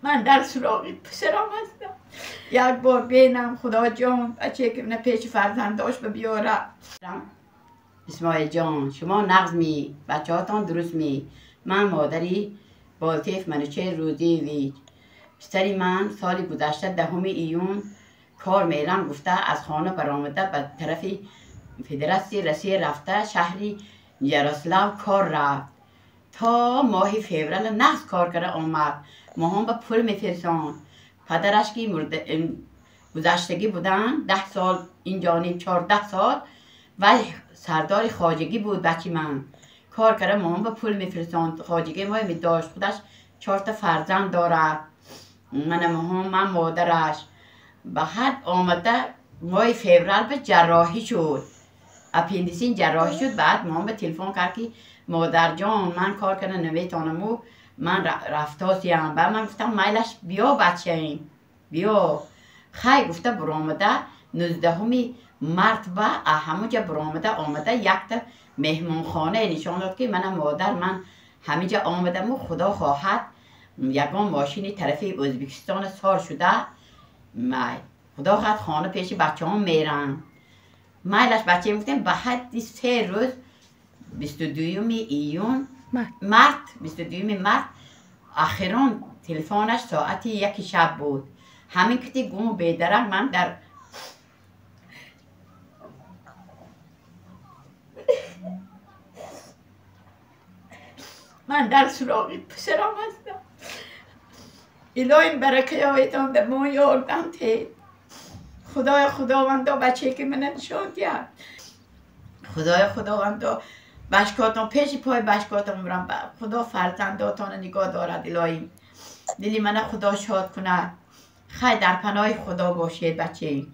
من در سراغ پسرم هستم. یک بار بینم خدا جان بچه که من پیش فرزنداش بیاره. اسماعیل جان شما نغز می بچه هاتان درست می. من مادری بالتیف منوچه روزی ویج. پسری من سال گذشته 10 ایون کار میرم گفته از خانه برآمده به طرف فدراسیون روسیه رفته شهری یاروسلاو کار رفت. تا ماه فوریه نقص کار کرده آمد. ما هم به پول میفرستان. پدرش که گذشتگی بودن 10 سال این جانب 14 سال و سردار خواجگی بود. بچه من کار کرده ما هم به پول میفرستان. خواجگی ما می داشت خودش 4 تا فرزند داره. من مادرش به حد آمده ماه فوریه به جراحی شد. اپندیسین جراحی شد. بعد ما به تلفن کرد که مادر جان من کار کنه نمیتونم من رفتاسیم. بعد من گفتم میلش بیا بچه این بیا. خیلی گفته برآمده 19 مرتبه همونجا برآمده آمده یک تا مهمان خانه نشان داد که من مادر من همینجا آمدم و خدا خواهد یگان ماشینی طرف ازبکستان سار شده. خدا خواهد خانه پیش بچه هم میرم. میلش بچه گفتم به حد 3 روز 22 ایون مرد 22 مرد اخیران تلفنش ساعت 1 شب بود. همین که گم بیدرم من در سراغ پسرم هستم. الهی برکه هایتان در ما یاردم تید. خداوندا بچه که من نشان دید. خداوندا بشکاتان پیش پای بشکاتان برم. خدا فرزنداتان نگاه دارد. الهی دلی من خدا شاد کند. خیلی در پناه خدا باشید بچه.